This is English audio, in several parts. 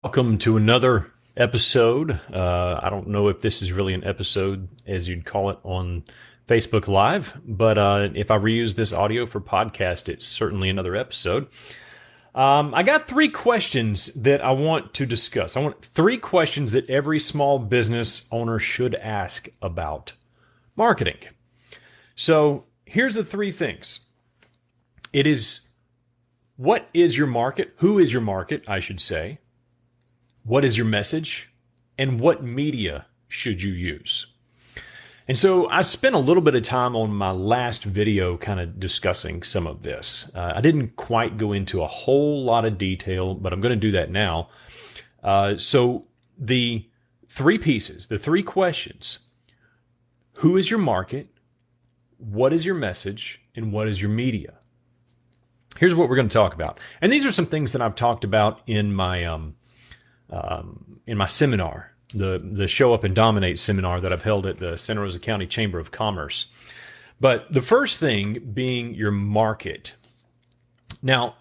Welcome to another episode. I don't know if this is really an episode as you'd call it on Facebook Live, but if I reuse this audio for podcast, it's certainly another episode. I got three questions that I want to discuss. I want three questions that every small business owner should ask about marketing. So here's the three things. It is, what is your market? Who is your market, I should say? What is your message? And what media should you use? And so I spent a little bit of time on my last video kind of discussing some of this. I didn't quite go into a whole lot of detail, but I'm going to do that now. So the three pieces, the three questions: who is your market? What is your message? And what is your media? Here's what we're going to talk about. And these are some things that I've talked about in my seminar, the Show Up and Dominate seminar that I've held at the Santa Rosa County Chamber of Commerce. But the first thing being your market. Now,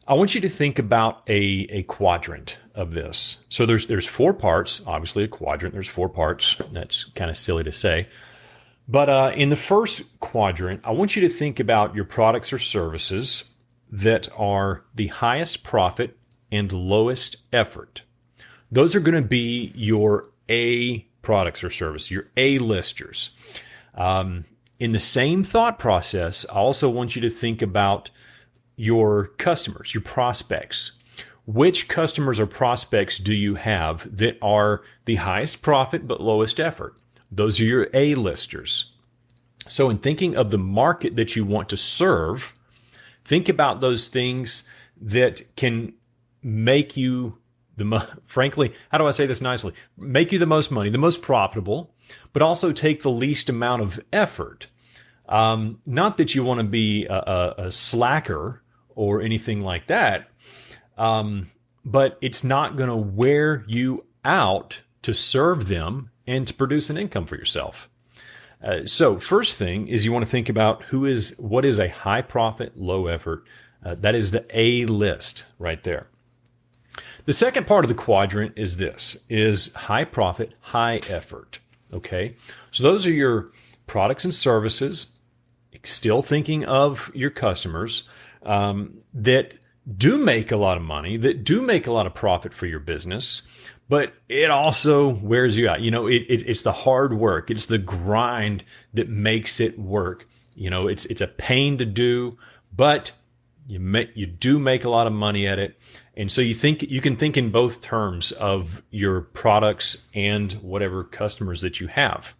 I want you to think about a quadrant of this. So there's four parts. Obviously, a quadrant, there's four parts. That's kind of silly to say. But in the first quadrant, I want you to think about your products or services that are the highest profit and lowest effort. Those are going to be your A products or service, your A listers. In the same thought process, I also want you to think about your customers, your prospects. Which customers or prospects do you have that are the highest profit but lowest effort? Those are your A listers. So in thinking of the market that you want to serve, think about those things that can make you frankly, how do I say this nicely? Make you the most money, the most profitable, but also take the least amount of effort. Not that you want to be a slacker or anything like that, but it's not going to wear you out to serve them and to produce an income for yourself. So first thing is you want to think about what is a high profit, low effort. That is the A list right there. The second part of the quadrant is high profit, high effort. Okay. So those are your products and services, still thinking of your customers, that do make a lot of money, that do make a lot of profit for your business, but it also wears you out. It's the hard work. It's the grind that makes it work. It's a pain to do, but you do make a lot of money at it. And so you can think in both terms of your products and whatever customers that you have.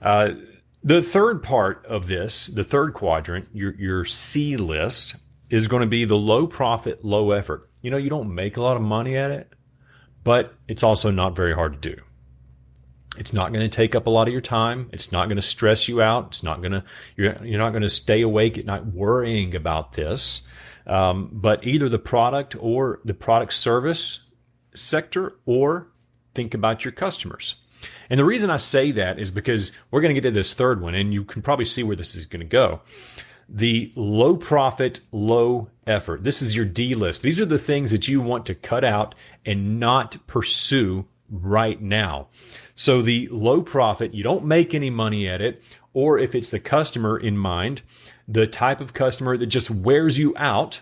The third part of this, the third quadrant, your C list, is going to be the low profit, low effort. You don't make a lot of money at it, but it's also not very hard to do. It's not going to take up a lot of your time. It's not going to stress you out. You're not going to stay awake at night worrying about this. But either the product or the product service sector, or think about your customers. And the reason I say that is because we're going to get to this third one, and you can probably see where this is going to go. The low profit, low effort. This is your D list. These are the things that you want to cut out and not pursue right now. So the low profit, you don't make any money at it, or if it's the customer in mind, the type of customer that just wears you out.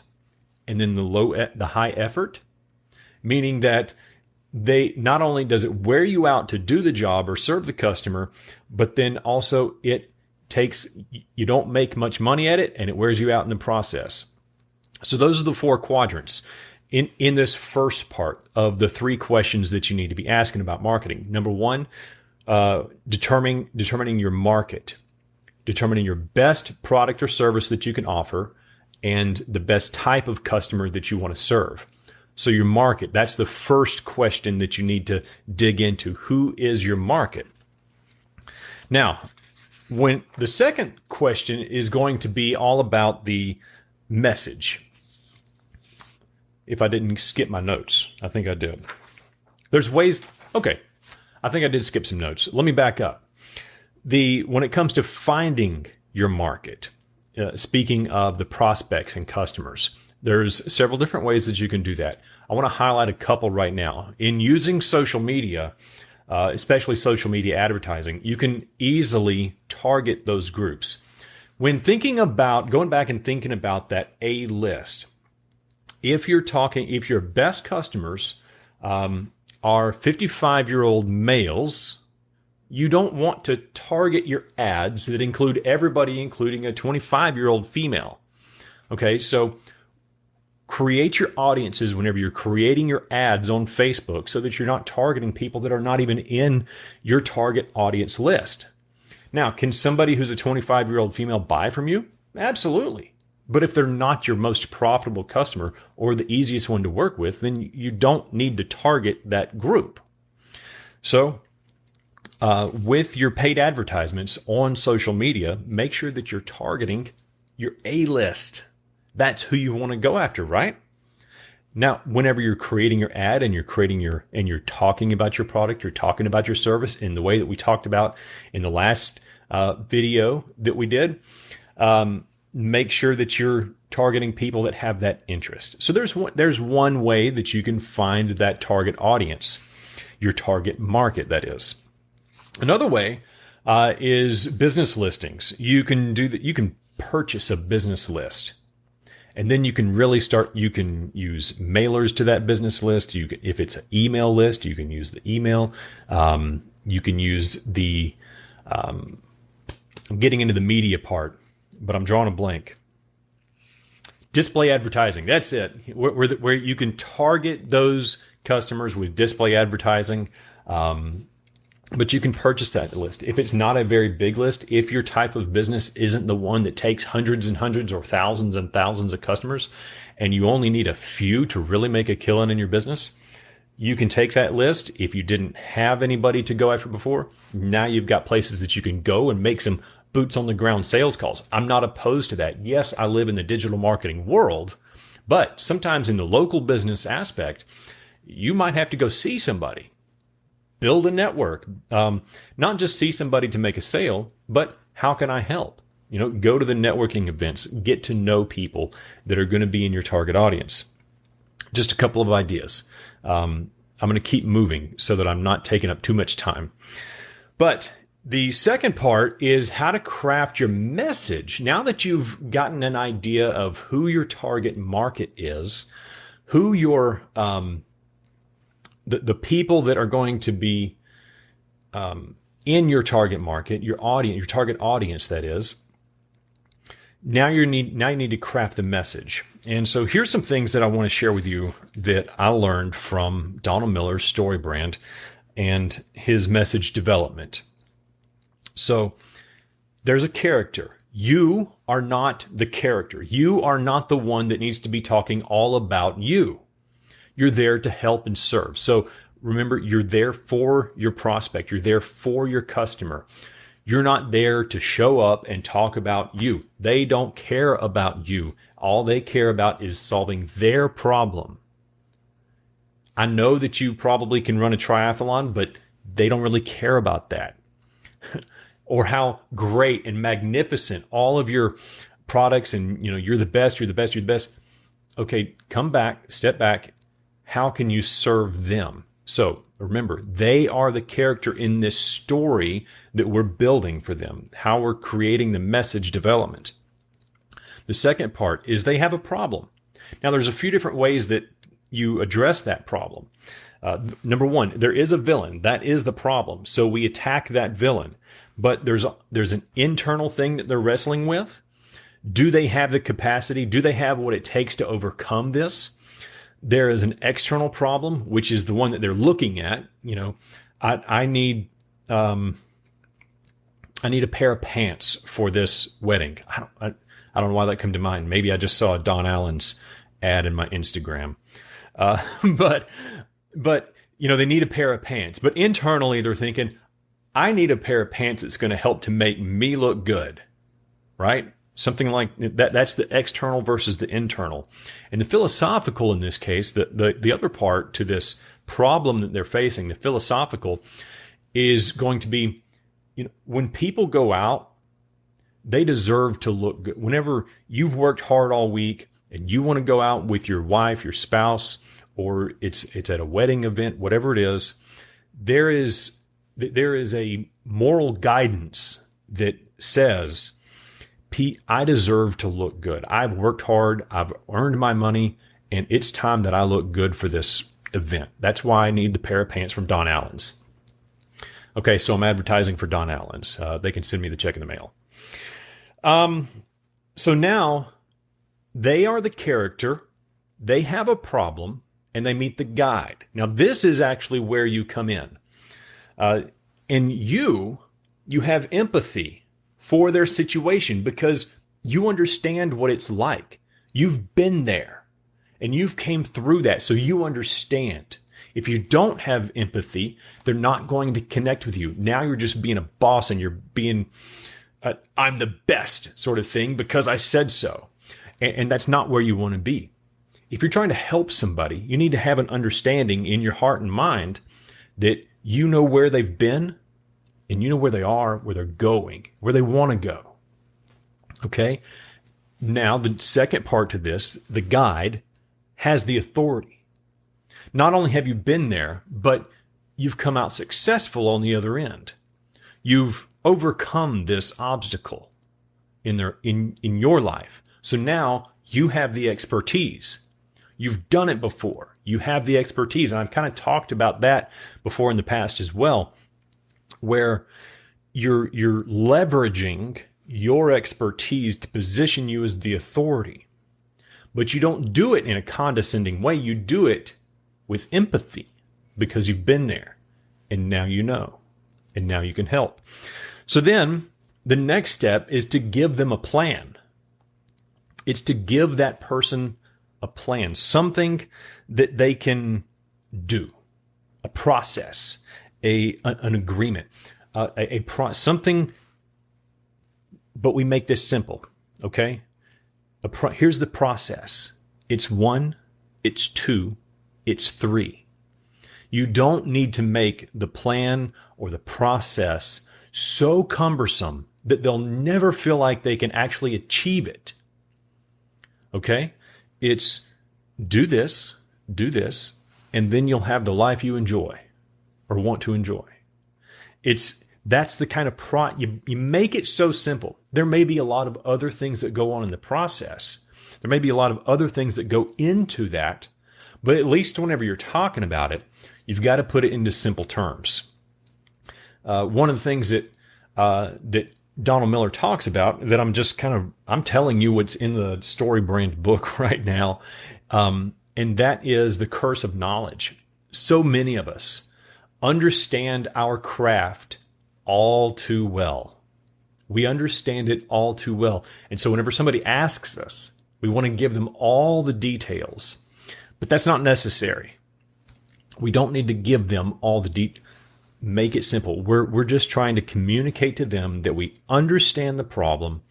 And then the high effort, meaning that they not only does it wear you out to do the job or serve the customer, but then also you don't make much money at it and it wears you out in the process. So those are the four quadrants in this first part of the three questions that you need to be asking about marketing. Number one, determining your market, determining your best product or service that you can offer, and the best type of customer that you want to serve. So your market, that's the first question that you need to dig into. Who is your market? Now, when the second question is going to be all about the message. If I didn't skip my notes, I think I did. There's ways, okay, I think I did skip some notes. Let me back up. When it comes to finding your market, speaking of the prospects and customers, there's several different ways that you can do that. I want to highlight a couple right now. In using social media, especially social media advertising, you can easily target those groups. When thinking about, going back and thinking about that A list, if your best customers are 55-year-old males, you don't want to target your ads that include everybody, including a 25-year-old female. Okay, so create your audiences whenever you're creating your ads on Facebook so that you're not targeting people that are not even in your target audience list. Now, can somebody who's a 25-year-old female buy from you? Absolutely. But if they're not your most profitable customer or the easiest one to work with, then you don't need to target that group. So with your paid advertisements on social media, make sure that you're targeting your A-list. That's who you want to go after, right? Now, whenever you're creating your ad and you're talking about your product, you're talking about your service in the way that we talked about in the last video that we did, make sure that you're targeting people that have that interest. So there's one way that you can find that target audience, your target market, that is. Another way is business listings. You can do that. You can purchase a business list. And then you can you can use mailers to that business list. If it's an email list, you can use the email. You can use I'm getting into the media part, but I'm drawing a blank. Display advertising. That's it. Where you can target those customers with display advertising. But you can purchase that list. If it's not a very big list, if your type of business isn't the one that takes hundreds and hundreds or thousands and thousands of customers, and you only need a few to really make a killing in your business, you can take that list. If you didn't have anybody to go after before, now you've got places that you can go and make some boots on the ground sales calls. I'm not opposed to that. Yes, I live in the digital marketing world, but sometimes in the local business aspect, you might have to go see somebody. Build a network, not just see somebody to make a sale, but how can I help? Go to the networking events, get to know people that are going to be in your target audience. Just a couple of ideas. I'm going to keep moving so that I'm not taking up too much time. But the second part is how to craft your message. Now that you've gotten an idea of who your target market is, who your the people that are going to be in your target market, your audience, your target audience, that is. Now you need to craft the message. And so here's some things that I want to share with you that I learned from Donald Miller's Story Brand and his message development. So there's a character. You are not the character. You are not the one that needs to be talking all about you. You're there to help and serve. So remember, you're there for your prospect. You're there for your customer. You're not there to show up and talk about you. They don't care about you. All they care about is solving their problem. I know that you probably can run a triathlon, but they don't really care about that. Or how great and magnificent all of your products and you're the best, you're the best, you're the best. Okay, come back, step back. How can you serve them? So remember, they are the character in this story that we're building for them, how we're creating the message development. The second part is they have a problem. Now, there's a few different ways that you address that problem. Number one, there is a villain. That is the problem. So we attack that villain. But there's an internal thing that they're wrestling with. Do they have the capacity? Do they have what it takes to overcome this? There is an external problem, which is the one that they're looking at. I need a pair of pants for this wedding. I don't know why that came to mind. Maybe I just saw Don Allen's ad in my Instagram. But they need a pair of pants. But internally, they're thinking, I need a pair of pants that's going to help to make me look good, right? Something like that. That's the external versus the internal. And the philosophical in this case, the other part to this problem that they're facing, the philosophical, is going to be, when people go out, they deserve to look good. Whenever you've worked hard all week and you want to go out with your wife, your spouse, or it's at a wedding event, whatever it is, there is a moral guidance that says, Pete, I deserve to look good. I've worked hard. I've earned my money, and it's time that I look good for this event. That's why I need the pair of pants from Don Allen's. Okay, so I'm advertising for Don Allen's. They can send me the check in the mail. So now they are the character. They have a problem, and they meet the guide. Now, this is actually where you come in. And you have empathy for their situation because you understand what it's like. You've been there, and you've came through that, so you understand. If you don't have empathy, they're not going to connect with you. Now you're just being a boss, and you're being, I'm the best sort of thing because I said so. And that's not where you want to be. If you're trying to help somebody, you need to have an understanding in your heart and mind that you know where they've been and you know where they are, where they're going, where they want to go. Okay? Now, the second part to this, the guide, has the authority. Not only have you been there, but you've come out successful on the other end. You've overcome this obstacle in your life. So now you have the expertise. You've done it before. You have the expertise. And I've kind of talked about that before in the past as well, where you're leveraging your expertise to position you as the authority. But you don't do it in a condescending way. You do it with empathy because you've been there and now you know and now you can help. So then the next step is to give them a plan. It's to give that person a plan, something that they can do, a process, an agreement, something. But we make this simple, okay? Here's the process. It's 1, it's 2, it's 3. You don't need to make the plan or the process so cumbersome that they'll never feel like they can actually achieve it. Okay? It's do this, and then you'll have the life you enjoy or want to enjoy. That's the kind of you make it so simple. There may be a lot of other things that go on in the process. There may be a lot of other things that go into that, but at least whenever you're talking about it, you've got to put it into simple terms. One of the things that Donald Miller talks about that I'm telling you what's in the Story Brand book right now, and that is the curse of knowledge. So many of us understand our craft all too well. We understand it all too well. And so whenever somebody asks us, we want to give them all the details, but that's not necessary. We don't need to give them all the details. Make it simple. We're just trying to communicate to them that we understand the problem,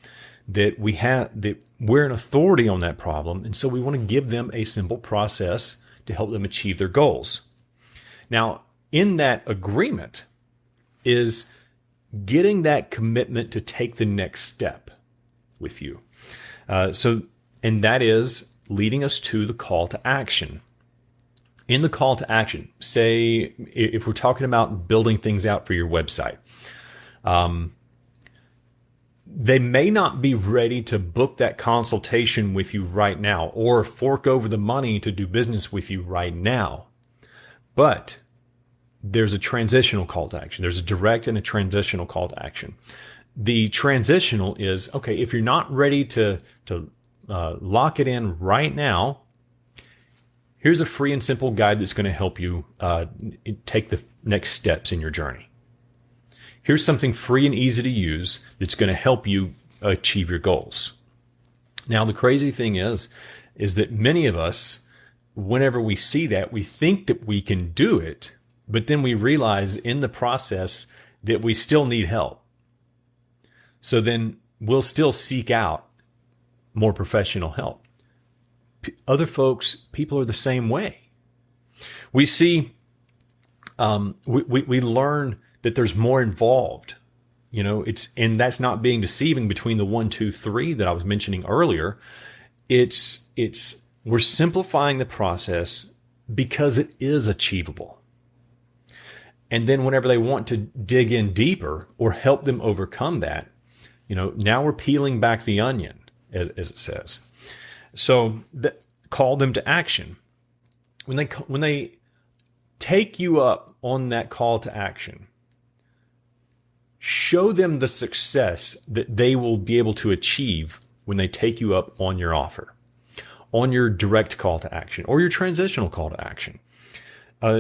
that we're an authority on that problem, and so we want to give them a simple process to help them achieve their goals. Now, in that agreement is getting that commitment to take the next step with you. And that is leading us to the call to action. In the call to action, say if we're talking about building things out for your website, they may not be ready to book that consultation with you right now or fork over the money to do business with you right now. But there's a transitional call to action. There's a direct and a transitional call to action. The transitional is, okay, if you're not ready to lock it in right now, here's a free and simple guide that's going to help you take the next steps in your journey. Here's something free and easy to use that's going to help you achieve your goals. Now, the crazy thing is that many of us, whenever we see that, we think that we can do it, but then we realize in the process that we still need help. So then we'll still seek out more professional help. Other folks, people are the same way. We see, we learn that there's more involved. And that's not being deceiving between the 1, 2, 3 that I was mentioning earlier. We're simplifying the process because it is achievable. And then whenever they want to dig in deeper or help them overcome that, now we're peeling back the onion, as it says. So call them to action. When they take you up on that call to action, show them the success that they will be able to achieve when they take you up on your offer, on your direct call to action or your transitional call to action.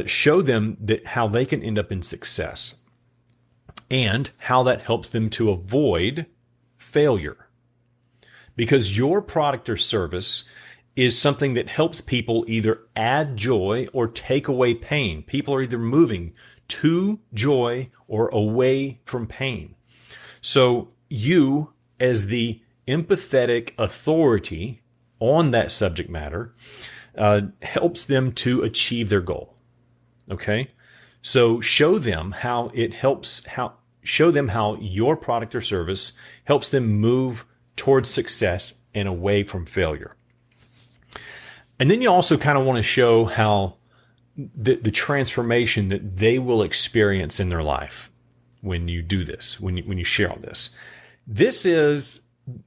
Show them that how they can end up in success and how that helps them to avoid failure. Because your product or service is something that helps people either add joy or take away pain. People are either moving to joy or away from pain. So you, as the empathetic authority on that subject matter, helps them to achieve their goal. Okay? So show them how it helps, show them how your product or service helps them move towards success and away from failure. And then you also kind of want to show how the transformation that they will experience in their life when you do this, when you share all this. This is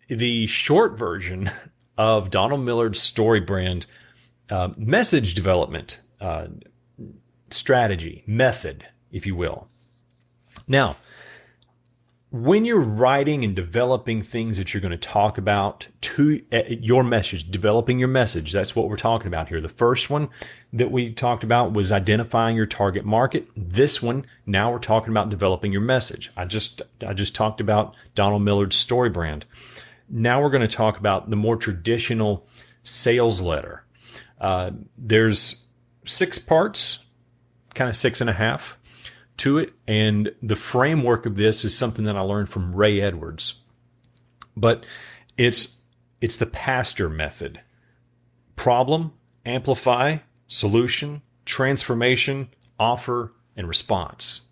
the short version of Donald Millard's story brand message development strategy, method, if you will. Now, when you're writing and developing things that you're going to talk about to your message, developing your message, that's what we're talking about here. The first one that we talked about was identifying your target market. This one, now we're talking about developing your message. I just talked about Donald Millard's story brand. Now we're going to talk about the more traditional sales letter. There's 6 parts, kind of 6.5 to it. And the framework of this is something that I learned from Ray Edwards. But it's the pastor method. Problem, amplify, solution, transformation, offer, and response.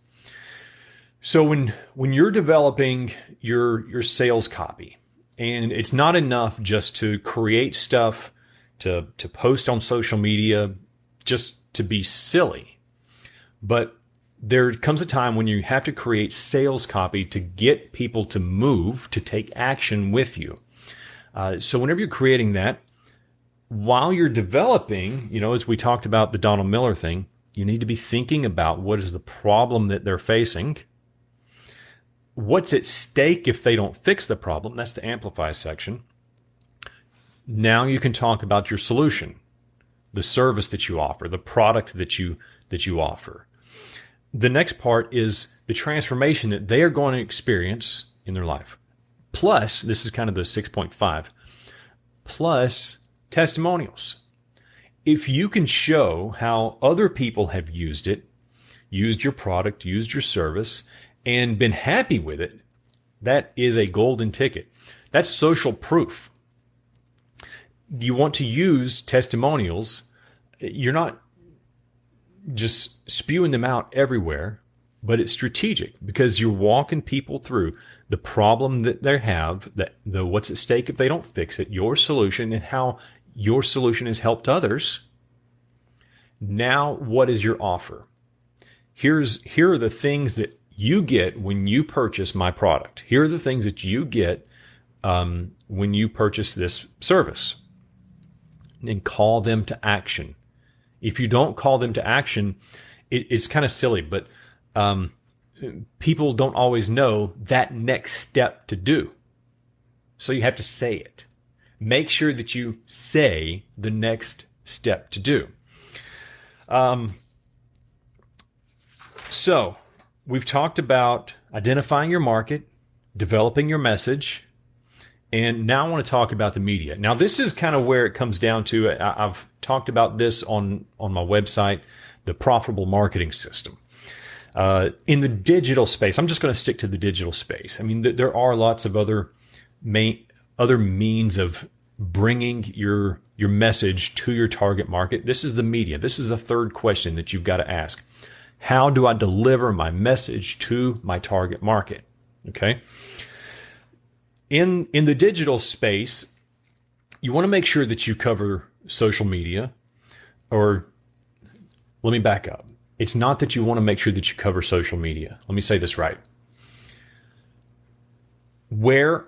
So when you're developing your sales copy, and it's not enough just to create stuff to post on social media just to be silly, but there comes a time when you have to create sales copy to get people to move, to take action with you. So whenever you're creating that, while you're developing, as we talked about the Donald Miller thing, you need to be thinking about what is the problem that they're facing. What's at stake if they don't fix the problem? That's the amplify section. Now you can talk about your solution, the service that you offer, the product that you offer. The next part is the transformation that they are going to experience in their life. Plus, this is kind of the 6.5, plus testimonials. If you can show how other people have used it, used your product, used your service, and been happy with it, that is a golden ticket. That's social proof. You want to use testimonials. You're not just spewing them out everywhere, but it's strategic because you're walking people through the problem that they have, the what's at stake if they don't fix it, your solution, and how your solution has helped others. Now, what is your offer? Here are the things that you get when you purchase my product. Here are the things that you get when you purchase this service. And call them to action. If you don't call them to action, it's kind of silly, but people don't always know that next step to do. So you have to say it. Make sure that you say the next step to do. So we've talked about identifying your market, developing your message, and now I want to talk about the media. Now, this is kind of where it comes down to. I've talked about this on my website, the profitable marketing system. In the digital space, I'm just going to stick to the digital space. I mean, there are lots of other means of bringing your message to your target market. This is the media. This is the third question that you've got to ask. How do I deliver my message to my target market? Okay. In the digital space, you want to make sure that you cover social media, or Let me back up. It's not that you want to make sure that you cover social media. Let me say this right. Where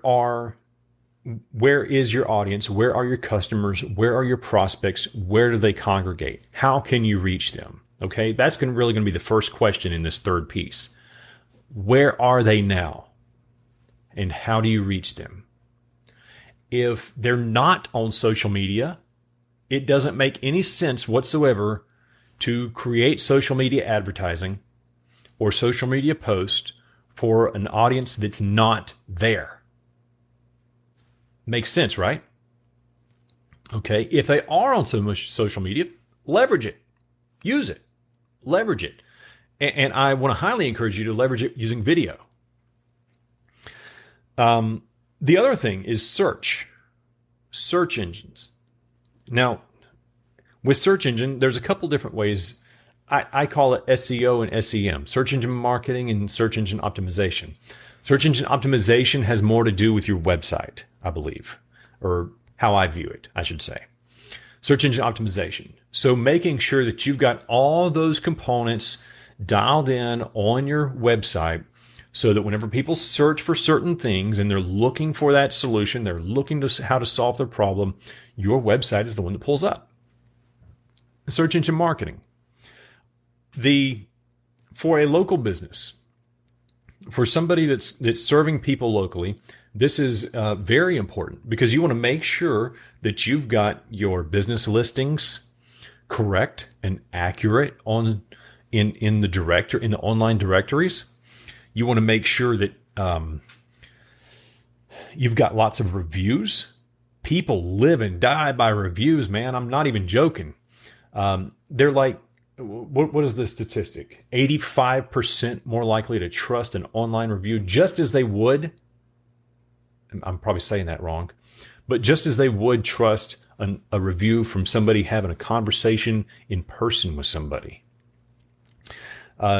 is your audience? Where are your customers? Where are your prospects? Where do they congregate? How can you reach them? Okay, that's really going to be the first question in this third piece. Where are they now? And how do you reach them? If they're not on social media, it doesn't make any sense whatsoever to create social media advertising or social media posts for an audience that's not there. Makes sense, right? Okay, if they are on so much social media, leverage it, use it, leverage it. And I want to highly encourage you to leverage it using video. The other thing is search engines. Now, with search engine, there's a couple different ways. I call it SEO and SEM, search engine marketing and search engine optimization. Search engine optimization has more to do with your website, I believe, or how I view it, I should say. Search engine optimization. So making sure that you've got all those components dialed in on your website so that whenever people search for certain things and they're looking for that solution, they're looking to how to solve their problem, your website is the one that pulls up. Search engine marketing. For a local business, for somebody that's serving people locally, this is very important because you want to make sure that you've got your business listings correct and accurate in the online directories. You want to make sure that you've got lots of reviews. People live and die by reviews, man. I'm not even joking. They're like, what is the statistic? 85% more likely to trust an online review, just as they would. I'm probably saying that wrong, but just as they would trust a review from somebody having a conversation in person with somebody.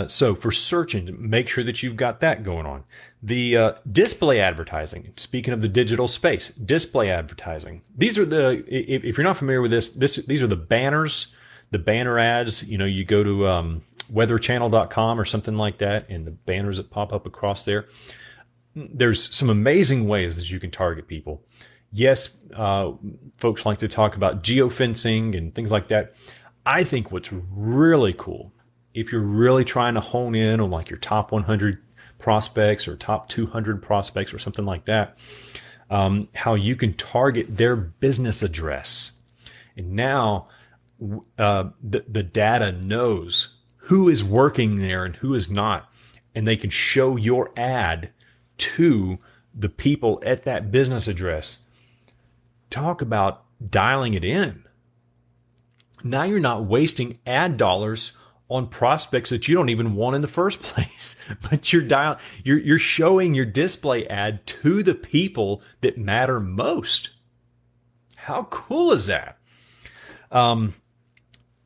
So for search engine, make sure that you've got that going on. The display advertising, speaking of the digital space, display advertising. These are if you're not familiar with these are the banners, the banner ads. You know, you go to weatherchannel.com or something like that, and the banners that pop up across there. There's some amazing ways that you can target people. Yes, folks like to talk about geofencing and things like that. I think what's really cool, if you're really trying to hone in on like your top 100 prospects or top 200 prospects or something like that, how you can target their business address. And now the data knows who is working there and who is not. And they can show your ad to the people at that business address. Talk about dialing it in. Now you're not wasting ad dollars on prospects that you don't even want in the first place, but you're showing your display ad to the people that matter most. How cool is that?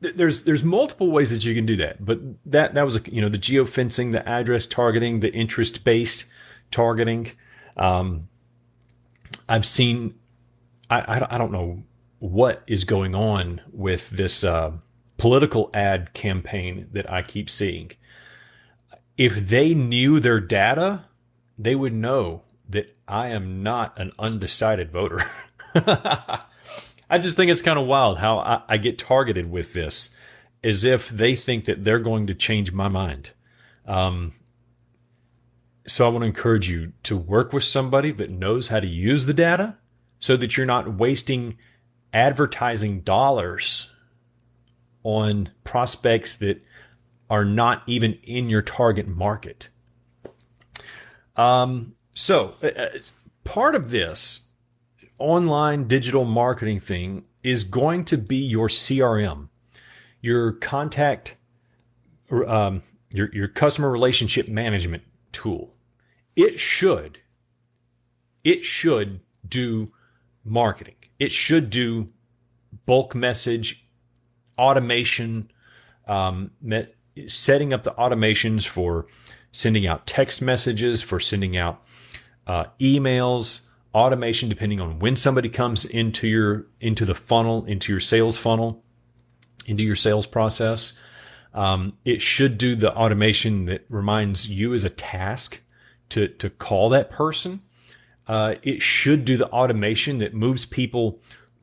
There's multiple ways that you can do that, but that was the geofencing, the address targeting, the interest-based targeting. I've seen, I don't know what is going on with this political ad campaign that I keep seeing. If they knew their data, they would know that I am not an undecided voter. I just think it's kind of wild how I get targeted with this, as if they think that they're going to change my mind. So I want to encourage you to work with somebody that knows how to use the data so that you're not wasting advertising dollars on prospects that are not even in your target market. So part of this online digital marketing thing is going to be your CRM, your contact, your customer relationship management tool. It should do marketing. It should do bulk message automation, setting up the automations for sending out text messages, for sending out emails, automation depending on when somebody comes into the funnel, into your sales funnel, into your sales process. It should do the automation that reminds you as a task to call that person. It should do the automation that moves people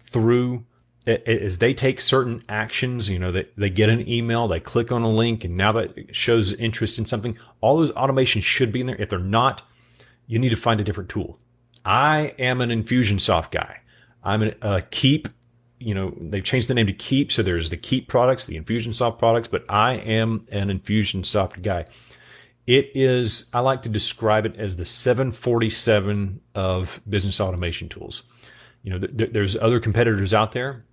through as they take certain actions. You know, they get an email, they click on a link, and now that shows interest in something. All those automations should be in there. If they're not, you need to find a different tool. I am an Infusionsoft guy. I'm a Keep. You know, they've changed the name to Keep, so there's the Keep products, the Infusionsoft products, but I am an Infusionsoft guy. It is, I like to describe it as the 747 of business automation tools. You know, there's other competitors out there.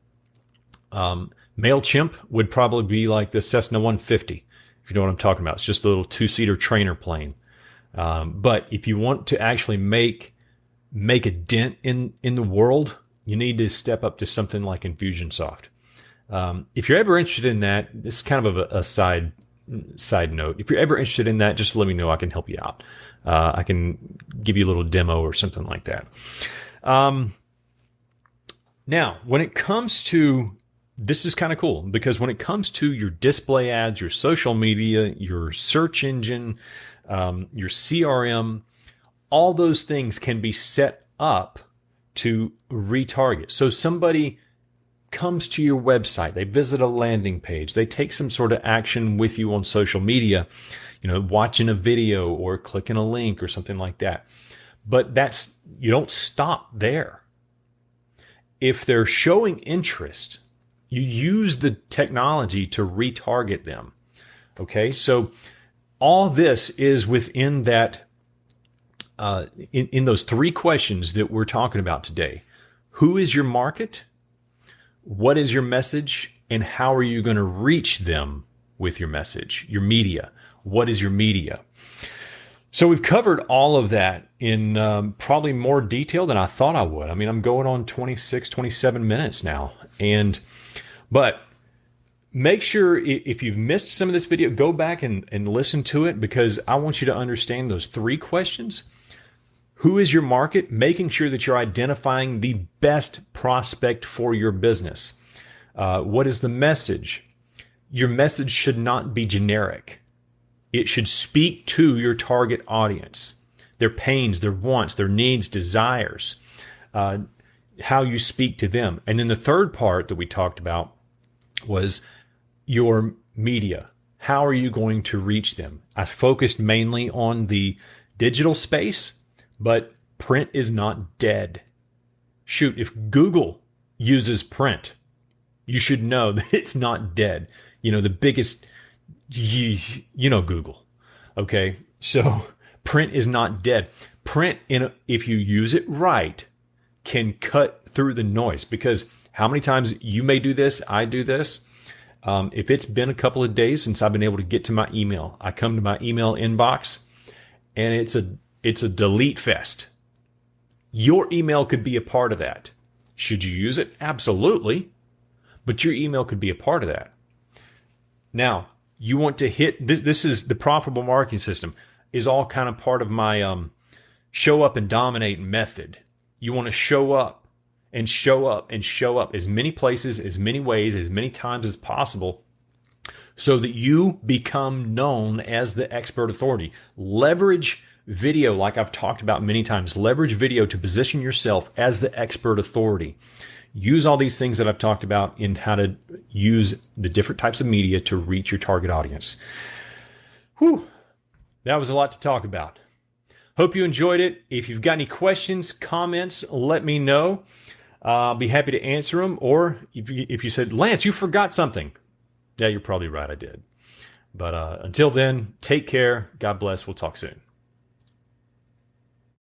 MailChimp would probably be like the Cessna 150, if you know what I'm talking about. It's just a little 2-seater trainer plane. But if you want to actually make a dent in the world, you need to step up to something like Infusionsoft. If you're ever interested in that, this is kind of a side note. If you're ever interested in that, just let me know. I can help you out. I can give you a little demo or something like that. Now, when it comes to, this is kind of cool, because when it comes to your display ads, your social media, your search engine, your CRM, all those things can be set up to retarget. So somebody comes to your website, they visit a landing page, they take some sort of action with you on social media, you know, watching a video or clicking a link or something like that. But you don't stop there. If they're showing interest, you use the technology to retarget them. Okay, so all this is within that, in those 3 questions that we're talking about today. Who is your market? What is your message? And how are you going to reach them with your message, your media? What is your media? So we've covered all of that in probably more detail than I thought I would. I mean, I'm going on 26, 27 minutes now. But make sure if you've missed some of this video, go back and listen to it, because I want you to understand those 3 questions. Who is your market? Making sure that you're identifying the best prospect for your business. What is the message? Your message should not be generic. It should speak to your target audience, their pains, their wants, their needs, desires, how you speak to them. And then the third part that we talked about was your media. How are you going to reach them? I focused mainly on the digital space, but print is not dead. Shoot, if Google uses print, you should know that it's not dead. You know, the biggest, you know, Google. Okay, so print is not dead. Print, if you use it right, can cut through the noise, because how many times you may do this, I do this. If it's been a couple of days since I've been able to get to my email, I come to my email inbox and it's a delete fest. Your email could be a part of that. Should you use it? Absolutely. But your email could be a part of that. Now, you want to hit, this is the profitable marketing system, is all kind of part of my show up and dominate method. You want to show up and show up and show up as many places, as many ways, as many times as possible, so that you become known as the expert authority. Leverage video, like I've talked about many times. Leverage video to position yourself as the expert authority. Use all these things that I've talked about in how to use the different types of media to reach your target audience. Whew, that was a lot to talk about. Hope you enjoyed it. If you've got any questions, comments, let me know. I'll be happy to answer them. Or if you said, Lance, you forgot something. Yeah, you're probably right, I did. But until then, take care. God bless. We'll talk soon.